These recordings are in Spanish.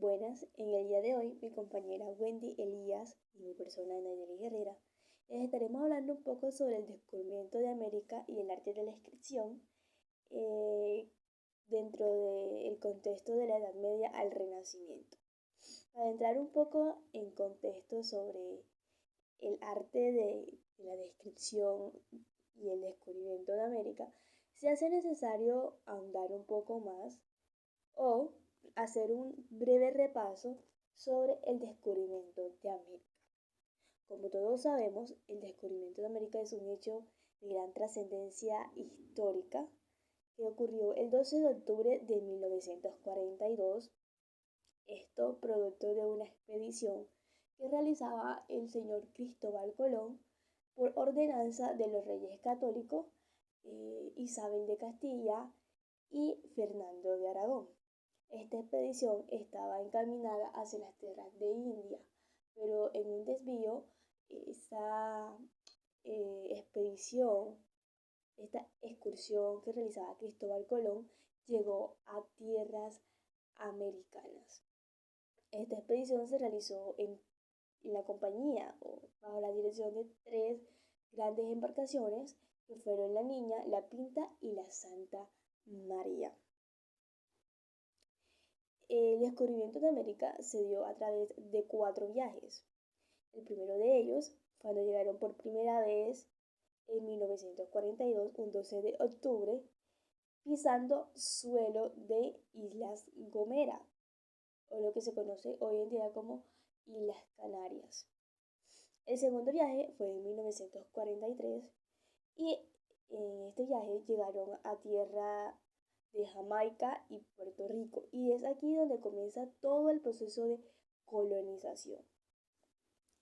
Buenas, en el día de hoy mi compañera Wendy Elías y mi persona Nayeli Herrera les estaremos hablando un poco sobre el descubrimiento de América y el arte de la inscripción eh, dentro del contexto de la Edad Media al Renacimiento. Para entrar un poco en contexto sobre el arte de la descripción y el descubrimiento de América, se hace necesario ahondar un poco más o hacer un breve repaso sobre el descubrimiento de América. Como todos sabemos, el descubrimiento de América es un hecho de gran trascendencia histórica que ocurrió el 12 de octubre de 1942, esto producto de una expedición que realizaba el señor Cristóbal Colón por ordenanza de los reyes católicos Isabel de Castilla y Fernando de Aragón. Esta expedición estaba encaminada hacia las tierras de India, pero en un desvío, esa expedición, esta excursión que realizaba Cristóbal Colón, llegó a tierras americanas. Esta expedición se realizó en la compañía o bajo la dirección de tres grandes embarcaciones que fueron la Niña, la Pinta y la Santa María. El descubrimiento de América se dio a través de 4 viajes. El primero de ellos, cuando llegaron por primera vez en 1942, un 12 de octubre, pisando suelo de Islas Gomera, o lo que se conoce hoy en día como Islas Canarias. El segundo viaje fue en 1943 y en este viaje llegaron a tierra de Jamaica y Puerto Rico, y es aquí donde comienza todo el proceso de colonización.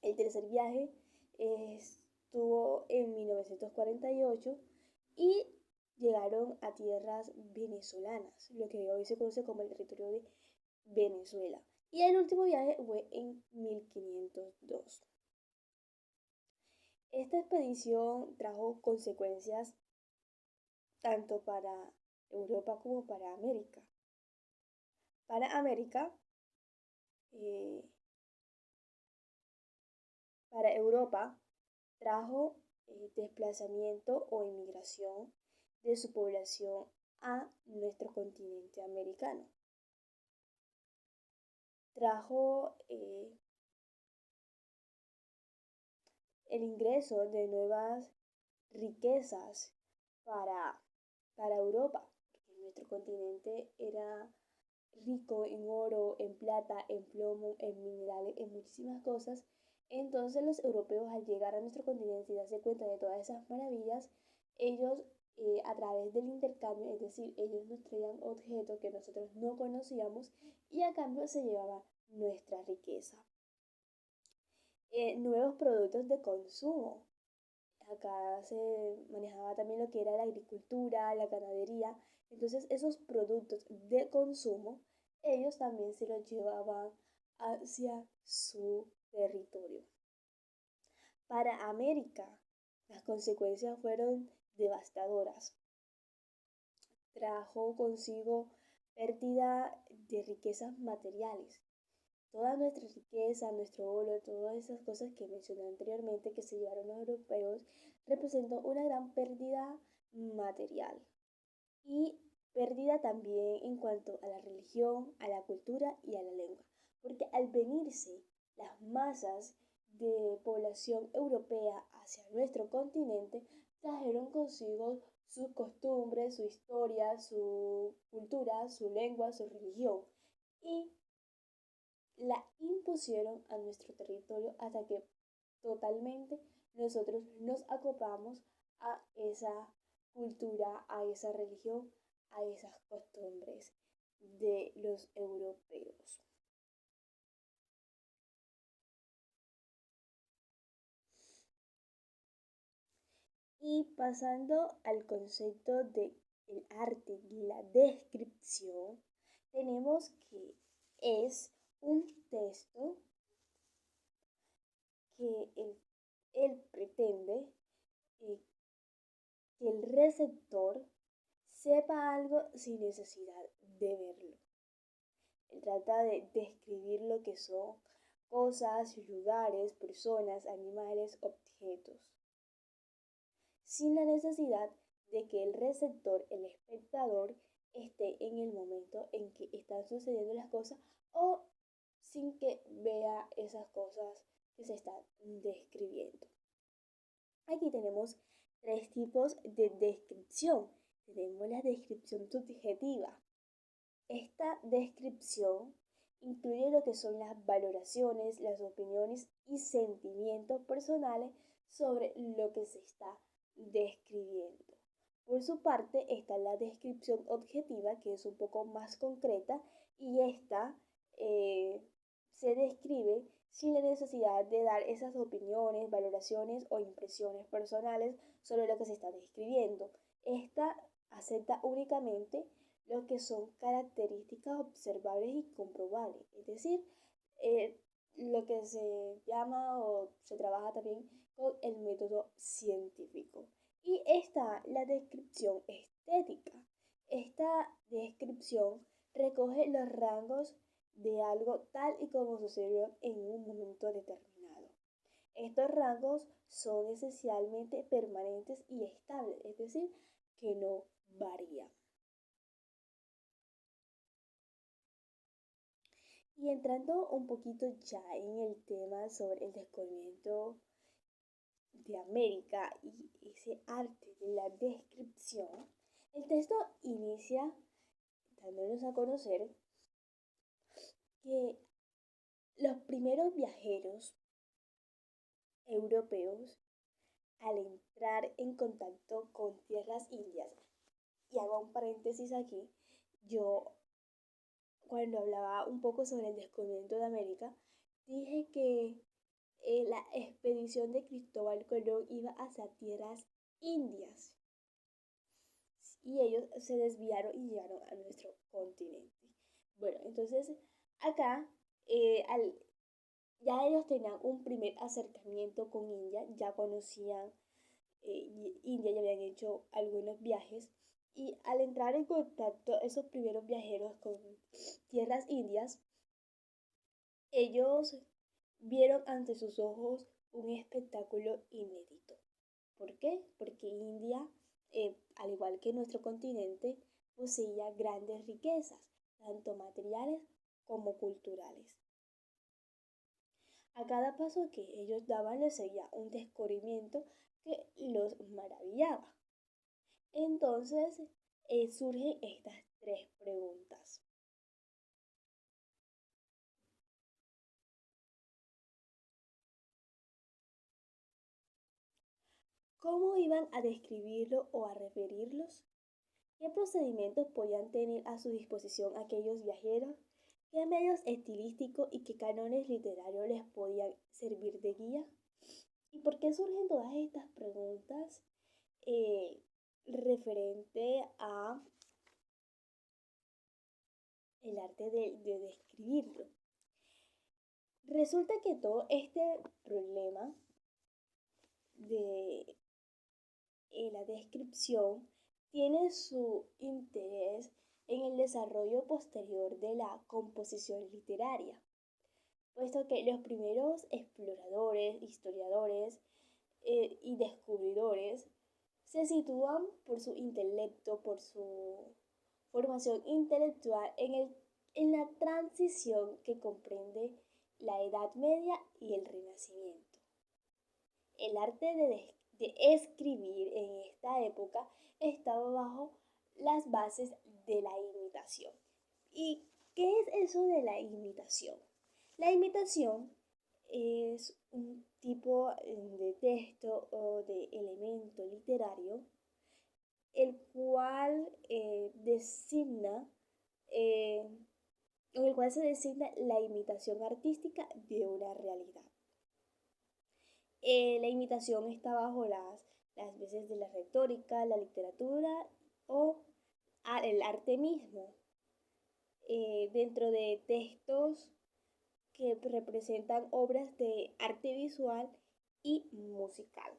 El tercer viaje estuvo en 1948 y llegaron a tierras venezolanas, lo que hoy se conoce como el territorio de Venezuela. Y el último viaje fue en 1502. Esta expedición trajo consecuencias tanto para Europa como para América. Para América, eh, para Europa, trajo desplazamiento o inmigración de su población a nuestro continente americano. Trajo el ingreso de nuevas riquezas para, para Europa, porque nuestro continente era rico en oro, en plata, en plomo, en minerales, en muchísimas cosas. Entonces los europeos al llegar a nuestro continente y darse cuenta de todas esas maravillas, ellos a través del intercambio, es decir, ellos nos traían objetos que nosotros no conocíamos y a cambio se llevaban nuestra riqueza. Nuevos productos de consumo. Acá se manejaba también lo que era la agricultura, la ganadería. Entonces esos productos de consumo, ellos también se los llevaban hacia su territorio. Para América, las consecuencias fueron devastadoras. Trajo consigo pérdida de riquezas materiales. Toda nuestra riqueza, nuestro oro, todas esas cosas que mencioné anteriormente que se llevaron los europeos, representó una gran pérdida material y pérdida también en cuanto a la religión, a la cultura y a la lengua, porque al venirse las masas de población europea hacia nuestro continente, trajeron consigo sus costumbres, su historia, su cultura, su lengua, su religión, y la impusieron a nuestro territorio hasta que totalmente nosotros nos acoplamos a esa cultura, a esa religión, a esas costumbres de los europeos. Y pasando al concepto de el arte y la descripción, tenemos que es un texto que él pretende eh, que el receptor sepa algo sin necesidad de verlo. trata de describir lo que son cosas, lugares, personas, animales, objetos, sin la necesidad de que el receptor, el espectador, esté en el momento en que están sucediendo las cosas o sin que vea esas cosas que se están describiendo. Aquí tenemos tres tipos de descripción. Tenemos la descripción subjetiva. Esta descripción incluye lo que son las valoraciones, las opiniones y sentimientos personales sobre lo que se está describiendo. Por su parte está la descripción objetiva, que es un poco más concreta, y esta se describe sin la necesidad de dar esas opiniones, valoraciones o impresiones personales sobre lo que se está describiendo. Esta acepta únicamente lo que son características observables y comprobables, es decir, lo que se llama o se trabaja también con el método científico. Y está la descripción estética. Esta descripción recoge los rangos de algo tal y como sucedió en un momento determinado. Estos rangos son esencialmente permanentes y estables, es decir, que no varían. Y entrando un poquito ya en el tema sobre el descubrimiento de América y ese arte de la descripción, el texto inicia dándonos a conocer que los primeros viajeros europeos, al entrar en contacto con tierras indias, y hago un paréntesis aquí, yo cuando hablaba un poco sobre el descubrimiento de América, dije que la expedición de Cristóbal Colón iba hacia tierras indias y ellos se desviaron y llegaron a nuestro continente. Bueno, entonces acá ya ellos tenían un primer acercamiento con India, ya conocían India, ya habían hecho algunos viajes y al entrar en contacto esos primeros viajeros con tierras indias, ellos vieron ante sus ojos un espectáculo inédito. ¿Por qué? Porque India, al igual que nuestro continente, poseía grandes riquezas, tanto materiales como culturales. A cada paso que ellos daban les seguía un descubrimiento que los maravillaba. Entonces surgen estas tres preguntas. ¿Cómo iban a describirlo o a referirlos? ¿Qué procedimientos podían tener a su disposición aquellos viajeros? ¿Qué medios estilísticos y qué cánones literarios les podían servir de guía? ¿Y por qué surgen todas estas preguntas referente a el arte de describirlo? Resulta que todo este problema de la descripción tiene su interés en el desarrollo posterior de la composición literaria, puesto que los primeros exploradores, historiadores y descubridores se sitúan por su intelecto, por su formación intelectual en la transición que comprende la Edad Media y el Renacimiento. El arte de escribir en esta época estaba bajo las bases de la imitación. ¿Y qué es eso de la imitación? La imitación es un tipo de texto o de elemento literario el cual designa eh, en el cual se designa la imitación artística de una realidad. La imitación está bajo las bases de la retórica, la literatura o el arte mismo, dentro de textos que representan obras de arte visual y musical.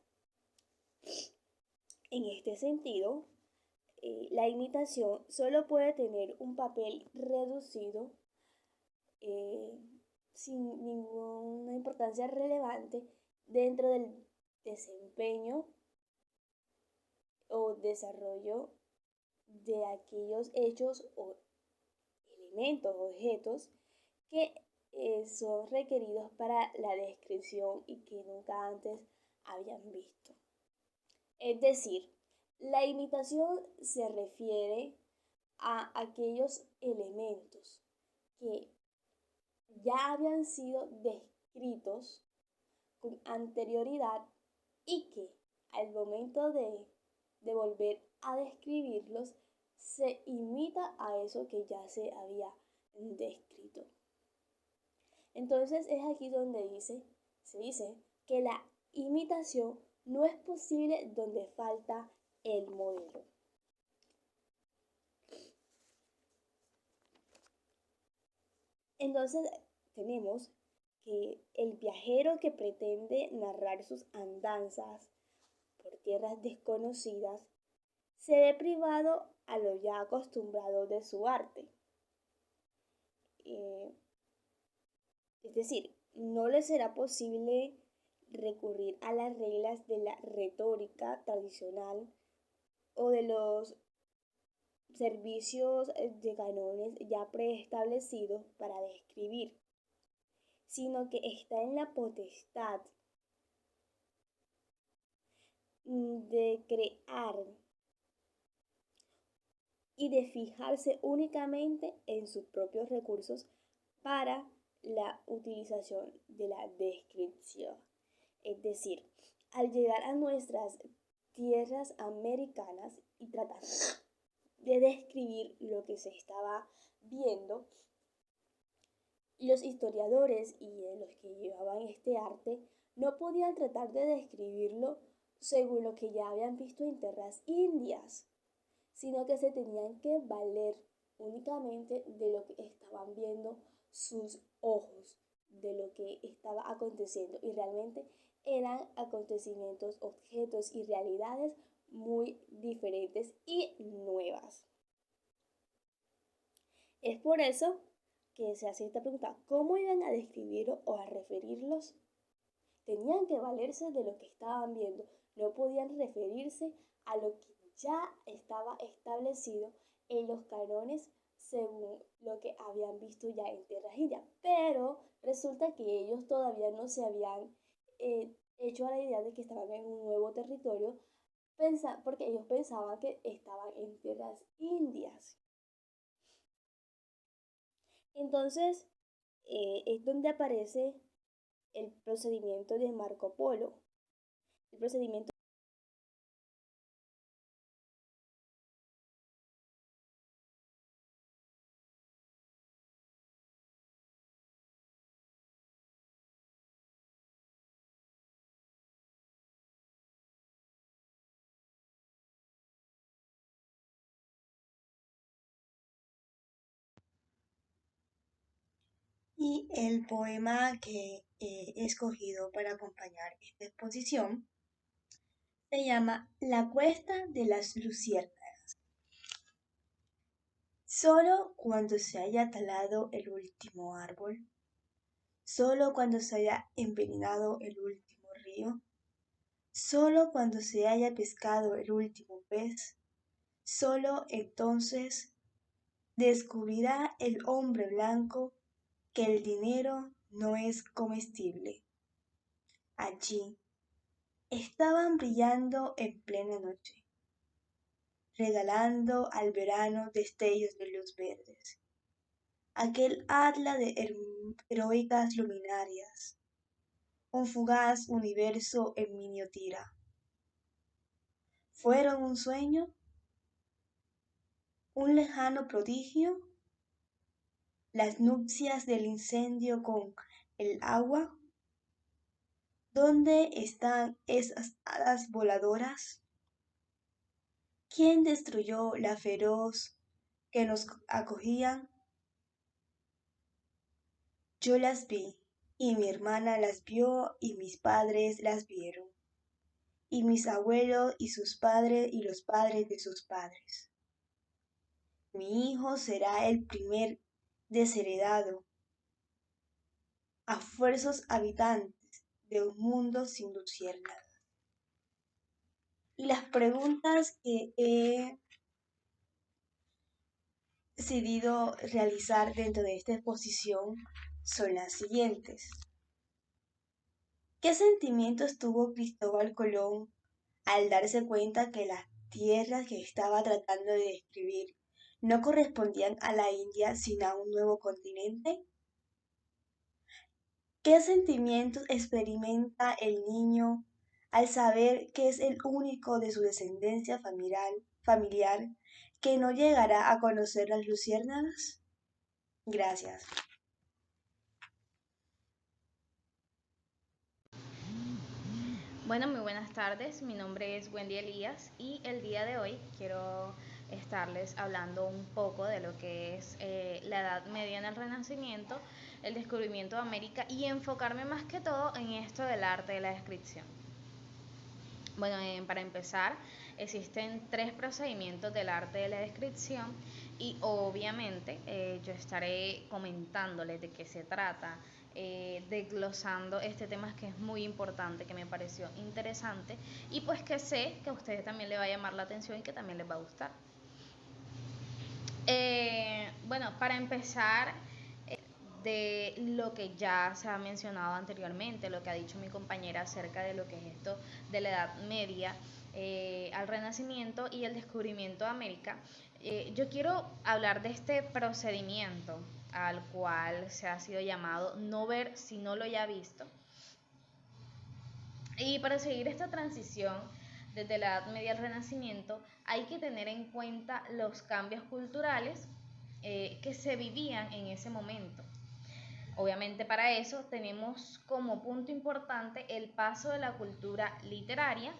En este sentido, la imitación solo puede tener un papel reducido eh, sin ninguna importancia relevante dentro del desempeño o desarrollo de aquellos hechos o elementos, objetos que son requeridos para la descripción y que nunca antes habían visto. Es decir, la imitación se refiere a aquellos elementos que ya habían sido descritos con anterioridad y que al momento de volver a describirlos se imita a eso que ya se había descrito. Entonces es aquí donde se dice que la imitación no es posible donde falta el modelo. Entonces tenemos que el viajero que pretende narrar sus andanzas por tierras desconocidas se ve privado a lo ya acostumbrado de su arte. Eh, es decir, no le será posible recurrir a las reglas de la retórica tradicional o de los servicios de canones ya preestablecidos para describir, sino que está en la potestad de crear y de fijarse únicamente en sus propios recursos para la utilización de la descripción. Es decir, al llegar a nuestras tierras americanas y tratar de describir lo que se estaba viendo, los historiadores y los que llevaban este arte no podían tratar de describirlo según lo que ya habían visto en tierras indias, sino que se tenían que valer únicamente de lo que estaban viendo sus ojos, de lo que estaba aconteciendo. Y realmente eran acontecimientos, objetos y realidades muy diferentes y nuevas. Es por eso que se hace esta pregunta, ¿cómo iban a describir o a referirlos? Tenían que valerse de lo que estaban viendo, no podían referirse a lo que ya estaba establecido en los canones según lo que habían visto ya en tierras indias. Pero resulta que ellos todavía no se habían hecho a la idea de que estaban en un nuevo territorio, porque ellos pensaban que estaban en tierras indias. Entonces, es donde aparece el procedimiento de Marco Polo. El procedimiento Y el poema que he escogido para acompañar esta exposición se llama La cuesta de las luciérnagas. Solo cuando se haya talado el último árbol, solo cuando se haya envenenado el último río, solo cuando se haya pescado el último pez, solo entonces descubrirá el hombre blanco que el dinero no es comestible. Allí estaban brillando en plena noche, regalando al verano destellos de luz verdes, aquel atlas de heroicas luminarias, un fugaz universo en miniatura. ¿Fueron un sueño? ¿Un lejano prodigio? ¿Las nupcias del incendio con el agua? ¿Dónde están esas hadas voladoras? ¿Quién destruyó la feroz que nos acogían? Yo las vi, y mi hermana las vio, y mis padres las vieron, y mis abuelos y sus padres y los padres de sus padres. Mi hijo será el primer desheredado, a fuerzos habitantes de un mundo sin luciérnagas. Y las preguntas que he decidido realizar dentro de esta exposición son las siguientes. ¿Qué sentimientos tuvo Cristóbal Colón al darse cuenta que las tierras que estaba tratando de describir no correspondían a la India sino a un nuevo continente? ¿Qué sentimientos experimenta el niño al saber que es el único de su descendencia familiar que no llegará a conocer las luciérnagas? Gracias. Bueno, muy buenas tardes. Mi nombre es Wendy Elías y el día de hoy quiero estarles hablando un poco de lo que es la Edad Media en el Renacimiento, el descubrimiento de América y enfocarme más que todo en esto del arte de la descripción. Bueno, para empezar, existen 3 procedimientos del arte de la descripción y obviamente yo estaré comentándoles de qué se trata, desglosando este tema que es muy importante, que me pareció interesante y pues que sé que a ustedes también les va a llamar la atención y que también les va a gustar. Bueno, para empezar, de lo que ya se ha mencionado anteriormente, lo que ha dicho mi compañera acerca de lo que es esto de la Edad Media al Renacimiento y el descubrimiento de América, yo quiero hablar de este procedimiento al cual se ha sido llamado no ver si no lo haya visto. Y para seguir esta transición desde la Edad Media al Renacimiento hay que tener en cuenta los cambios culturales que se vivían en ese momento. Obviamente para eso tenemos como punto importante el paso de la cultura literaria,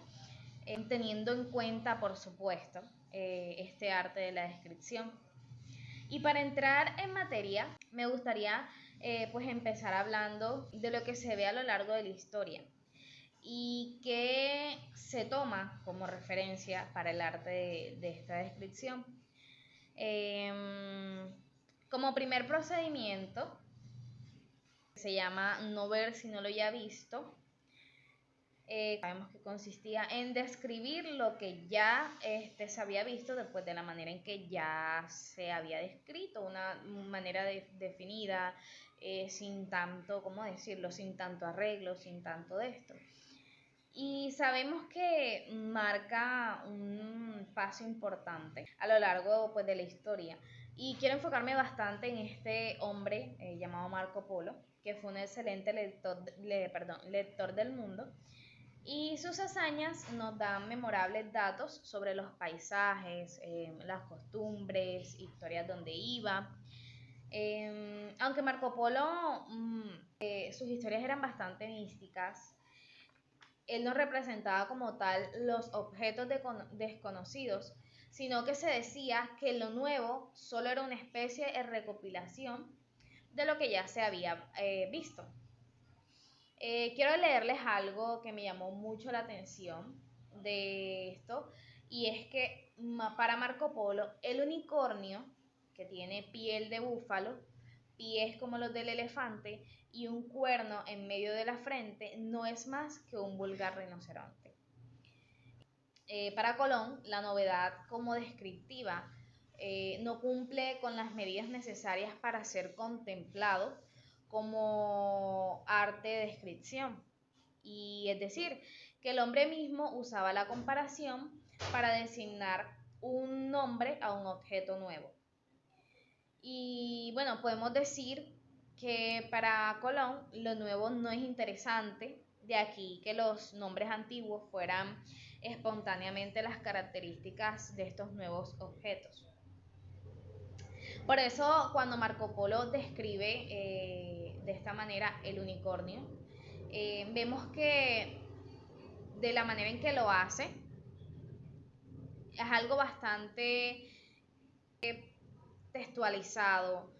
teniendo en cuenta, por supuesto, este arte de la descripción. Y para entrar en materia, me gustaría pues empezar hablando de lo que se ve a lo largo de la historia y que se toma como referencia para el arte de esta descripción. Como primer procedimiento, se llama no ver si no lo haya visto. Sabemos que consistía en describir lo que ya se había visto después de la manera en que ya se había descrito, una manera definida, sin tanto, ¿cómo decirlo?, sin tanto arreglo, sin tanto de esto. Y sabemos que marca un paso importante a lo largo pues, de la historia. Y quiero enfocarme bastante en este hombre llamado Marco Polo, que fue un excelente lector del mundo. Y sus hazañas nos dan memorables datos sobre los paisajes, las costumbres, historias donde iba. Aunque Marco Polo, sus historias eran bastante místicas, él no representaba como tal los objetos desconocidos, sino que se decía que lo nuevo solo era una especie de recopilación de lo que ya se había visto. Quiero leerles algo que me llamó mucho la atención de esto, y es que para Marco Polo el unicornio, que tiene piel de búfalo, pies como los del elefante y un cuerno en medio de la frente, no es más que un vulgar rinoceronte. Para Colón, la novedad como descriptiva no cumple con las medidas necesarias para ser contemplado como arte de descripción. Y es decir, que el hombre mismo usaba la comparación para designar un nombre a un objeto nuevo. Y bueno, podemos decir que para Colón lo nuevo no es interesante, de aquí que los nombres antiguos fueran espontáneamente las características de estos nuevos objetos. Por eso cuando Marco Polo describe de esta manera el unicornio, vemos que de la manera en que lo hace es algo bastante textualizado,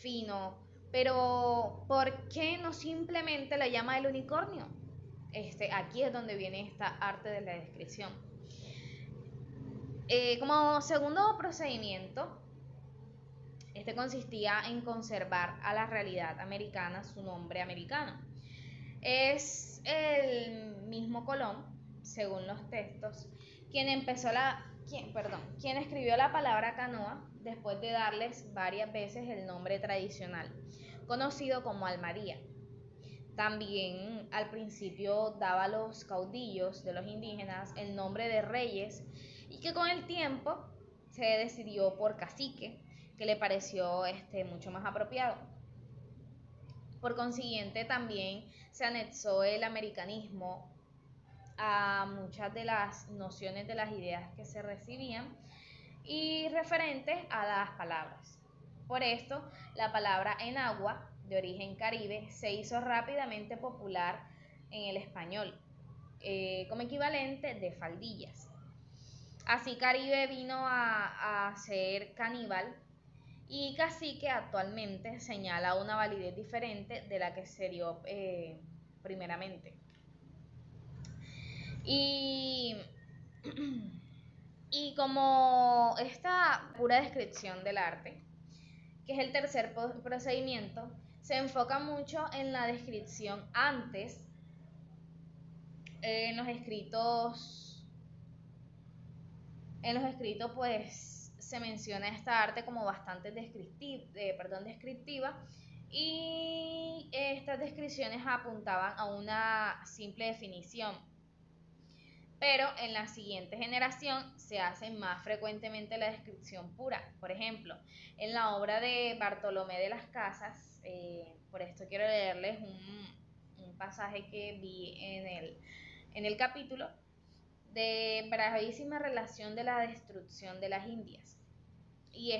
fino, pero ¿por qué no simplemente lo llama el unicornio? Aquí es donde viene esta arte de la descripción. Como segundo procedimiento, Este consistía en conservar a la realidad americana su nombre americano. Es el mismo Colón, según los textos, quien escribió la palabra canoa después de darles varias veces el nombre tradicional, conocido como Almaría. También al principio daba a los caudillos de los indígenas el nombre de reyes y que con el tiempo se decidió por cacique, que le pareció mucho más apropiado. Por consiguiente, también se anexó el americanismo a muchas de las nociones de las ideas que se recibían y referentes a las palabras. Por esto, la palabra enagua, de origen caribe, se hizo rápidamente popular en el español, como equivalente de faldillas. Así Caribe vino a ser caníbal y cacique actualmente señala una validez diferente de la que se dio primeramente. Y como esta pura descripción del arte, que es el tercer procedimiento, se enfoca mucho en la descripción antes, en los escritos pues se menciona esta arte como bastante descriptiva y estas descripciones apuntaban a una simple definición. Pero en la siguiente generación se hace más frecuentemente la descripción pura. Por ejemplo, en la obra de Bartolomé de las Casas, por esto quiero leerles un pasaje que vi en el capítulo de bravísima relación de la destrucción de las Indias. Y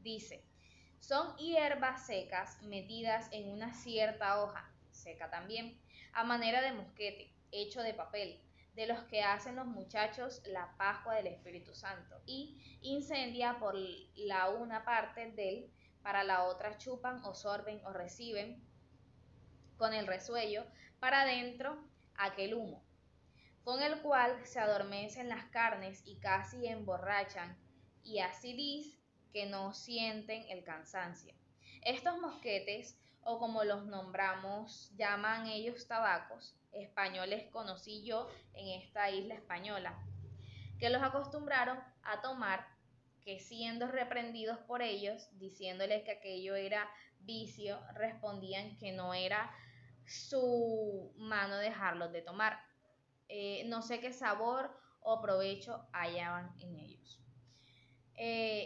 dice, son hierbas secas metidas en una cierta hoja, seca también, a manera de mosquete, hecho de papel, de los que hacen los muchachos la Pascua del Espíritu Santo, y incendia por la una parte del, para la otra chupan o sorben o reciben con el resuello para adentro aquel humo, con el cual se adormecen las carnes y casi emborrachan, y así dice que no sienten el cansancio. Estos mosquetes, o como los nombramos, llaman ellos tabacos, españoles conocí yo en esta isla española, que los acostumbraron a tomar, que siendo reprendidos por ellos, diciéndoles que aquello era vicio, respondían que no era su mano dejarlos de tomar. No sé qué sabor o provecho hallaban en ellos.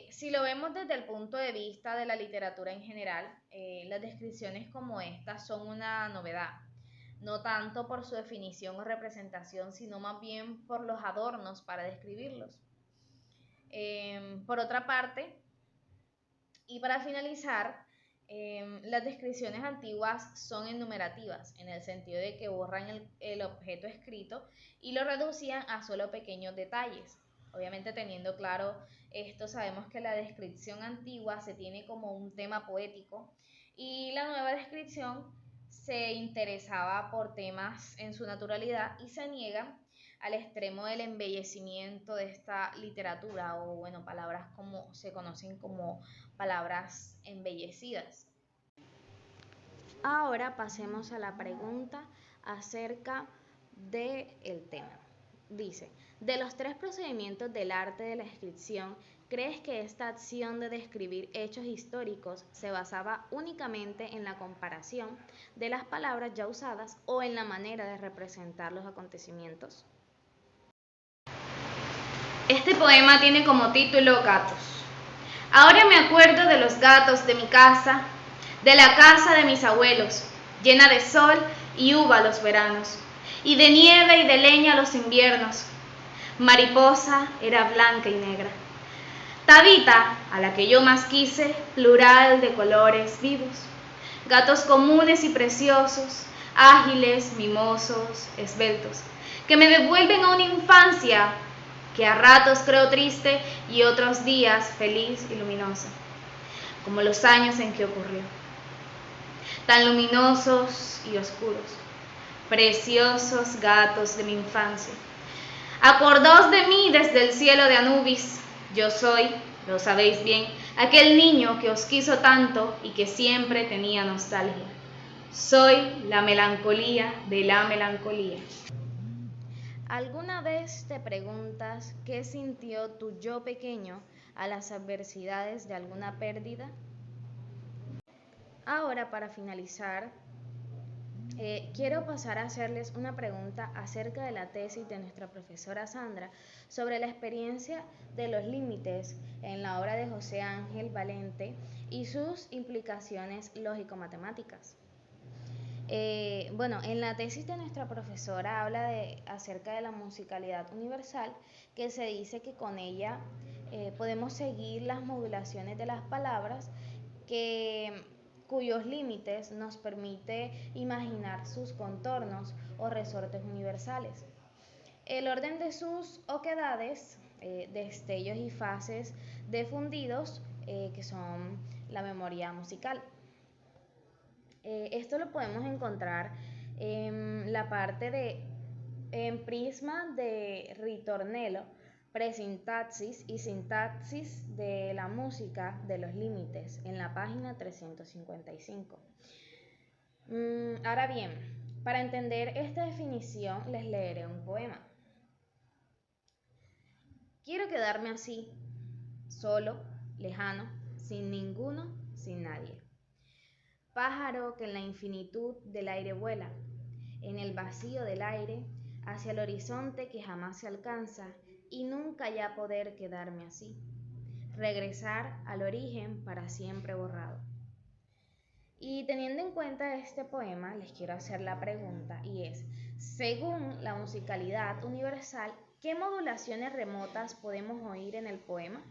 Si lo vemos desde el punto de vista de la literatura en general, las descripciones como estas son una novedad, no tanto por su definición o representación, sino más bien por los adornos para describirlos. Por otra parte, y para finalizar, las descripciones antiguas son enumerativas, en el sentido de que borran el objeto escrito y lo reducían a solo pequeños detalles. Obviamente, teniendo claro esto, sabemos que la descripción antigua se tiene como un tema poético y la nueva descripción se interesaba por temas en su naturalidad y se niega al extremo del embellecimiento de esta literatura, o bueno, palabras como se conocen como palabras embellecidas. Ahora pasemos a la pregunta acerca del tema. Dice, de los tres procedimientos del arte de la escripción, ¿crees que esta acción de describir hechos históricos se basaba únicamente en la comparación de las palabras ya usadas o en la manera de representar los acontecimientos? Este poema tiene como título Gatos. Ahora me acuerdo de los gatos de mi casa, de la casa de mis abuelos, llena de sol y uva los veranos, y de nieve y de leña los inviernos. Mariposa era blanca y negra. Tabita, a la que yo más quise, plural de colores vivos. Gatos comunes y preciosos, ágiles, mimosos, esbeltos, que me devuelven a una infancia que a ratos creo triste y otros días feliz y luminosa, como los años en que ocurrió. Tan luminosos y oscuros, preciosos gatos de mi infancia. Acordaos de mí desde el cielo de Anubis, yo soy Lo sabéis bien, aquel niño que os quiso tanto y que siempre tenía nostalgia. Soy la melancolía de la melancolía. ¿Alguna vez te preguntas qué sintió tu yo pequeño a las adversidades de alguna pérdida? Ahora, para finalizar, quiero pasar a hacerles una pregunta acerca de la tesis de nuestra profesora Sandra sobre la experiencia de los límites en la obra de José Ángel Valente y sus implicaciones lógico-matemáticas. Bueno, en la tesis de nuestra profesora habla acerca de la musicalidad universal, que se dice que con ella podemos seguir las modulaciones de las palabras cuyos límites nos permite imaginar sus contornos o resortes universales. El orden de sus oquedades, destellos y fases de fundidos, que son la memoria musical. Esto lo podemos encontrar en la parte en prisma de ritornelo, presintaxis y sintaxis de la música de los límites, en la página 355. Ahora bien, para entender esta definición les leeré un poema. Quiero quedarme así, solo, lejano, sin ninguno, sin nadie. Pájaro que en la infinitud del aire vuela, en el vacío del aire, hacia el horizonte que jamás se alcanza, y nunca ya poder quedarme así. Regresar al origen para siempre borrado. Y teniendo en cuenta este poema, les quiero hacer la pregunta, y es, según la musicalidad universal, ¿qué modulaciones remotas podemos oír en el poema?